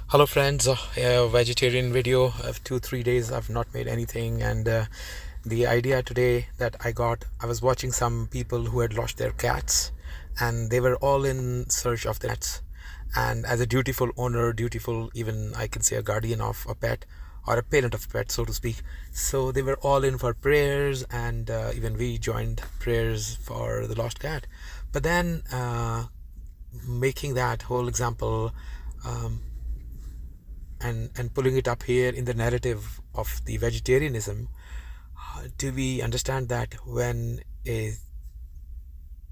Hello friends, vegetarian video of 2-3 days I've not made anything, and the idea today that I was watching some people who had lost their cats, and they were all in search of their cats. And as a dutiful owner, dutiful, even I can say a guardian of a pet or a parent of a pet, so to speak, so they were all in for prayers, and even we joined prayers for the lost cat. But then making that whole example, um, and pulling it up here in the narrative of the vegetarianism, do we understand that when a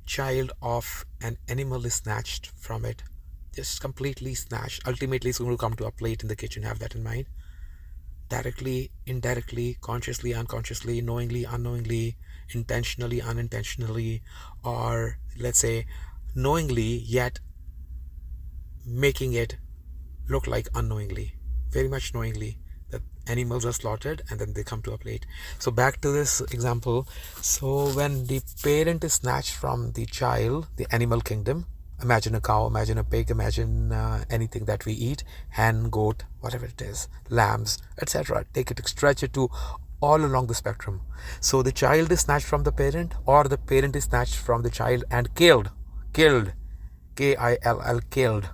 child of an animal is snatched from it, just completely snatched, ultimately it's going to come to a plate in the kitchen? Have that in mind. Directly, indirectly, consciously, unconsciously, knowingly, unknowingly, intentionally, unintentionally, or let's say knowingly yet making it look like unknowingly, very much knowingly, that animals are slaughtered and then they come to a plate. So back to this example. So when the parent is snatched from the child, the animal kingdom, imagine a cow, imagine a pig, imagine anything that we eat, hen, goat, whatever it is, lambs, etc. Take it, stretch it to all along the spectrum. So the child is snatched from the parent, or the parent is snatched from the child and killed, Kill, killed.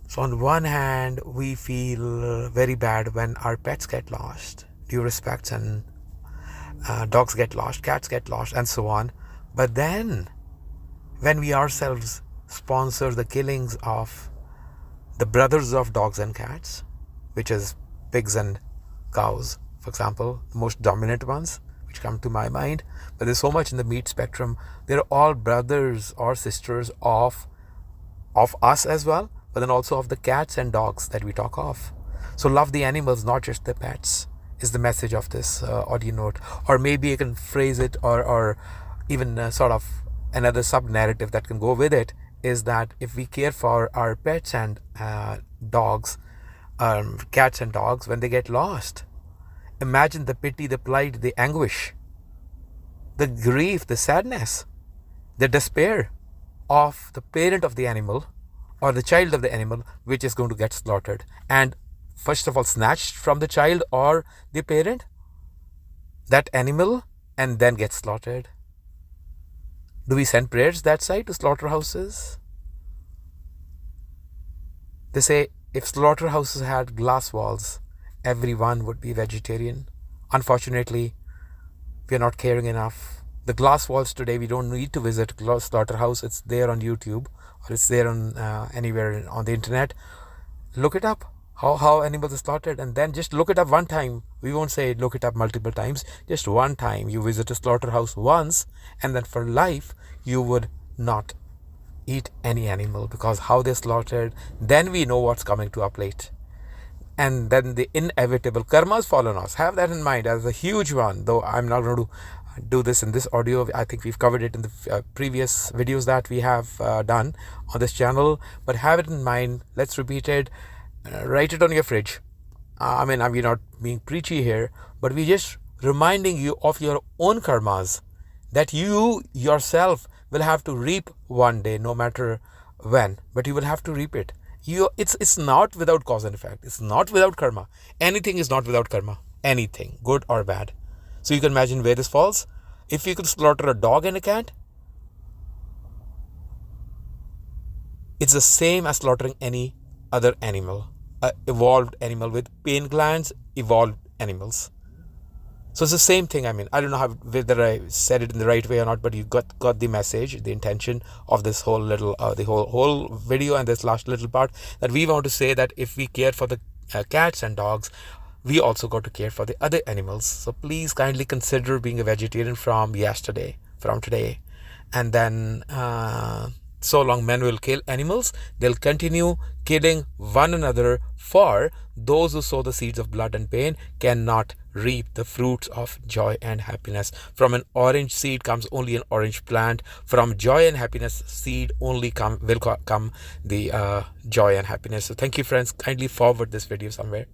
So on one hand, we feel very bad when our pets get lost, due respects, and dogs get lost, cats get lost, and so on. But then, when we ourselves sponsor the killings of the brothers of dogs and cats, which is pigs and cows, for example, the most dominant ones, which come to my mind, but there's so much in the meat spectrum. They're all brothers or sisters of us as well, but then also of the cats and dogs that we talk of. So love the animals, not just the pets, is the message of this audio note. Or maybe you can phrase it, or even sort of another sub-narrative that can go with it, is that if we care for our pets and dogs, cats and dogs, when they get lost, imagine the pity, the plight, the anguish, the grief, the sadness, the despair of the parent of the animal or the child of the animal, which is going to get slaughtered, and first of all snatched from the child or the parent, that animal, and then get slaughtered. Do we send prayers that side to slaughterhouses? They say if slaughterhouses had glass walls, everyone would be vegetarian. Unfortunately, we are not caring enough. The glass walls today, we don't need to visit slaughterhouse. It's there on YouTube, or it's there on anywhere on the internet. Look it up, how animals are slaughtered, and then just look it up one time. We won't say look it up multiple times. Just one time. You visit a slaughterhouse once, and then for life you would not eat any animal, because how they're slaughtered, then we know what's coming to our plate. And then the inevitable karmas fall on us. Have that in mind as a huge one, though I'm not going to do this in this audio. I think we've covered it in the previous videos that we have done on this channel, but have it in mind. Let's repeat it. Write it on your fridge. We're not being preachy here, but we're just reminding you of your own karmas that you yourself will have to reap one day, no matter when, but you will have to reap it. It's not without cause and effect. It's not without karma. Anything is not without karma. Anything, good or bad. So you can imagine where this falls. If you could slaughter a dog and a cat, it's the same as slaughtering any other animal, evolved animal with pain glands, evolved animals. So it's the same thing. I don't know whether I said it in the right way or not, but you got the message, the intention of this whole little, the whole video and this last little part, that we want to say that if we care for the cats and dogs, we also got to care for the other animals. So please kindly consider being a vegetarian from today. And then so long men will kill animals, they'll continue killing one another, for those who sow the seeds of blood and pain cannot reap the fruits of joy and happiness. From an orange seed comes only an orange plant. From joy and happiness seed only will come the joy and happiness. So thank you, friends. Kindly forward this video somewhere.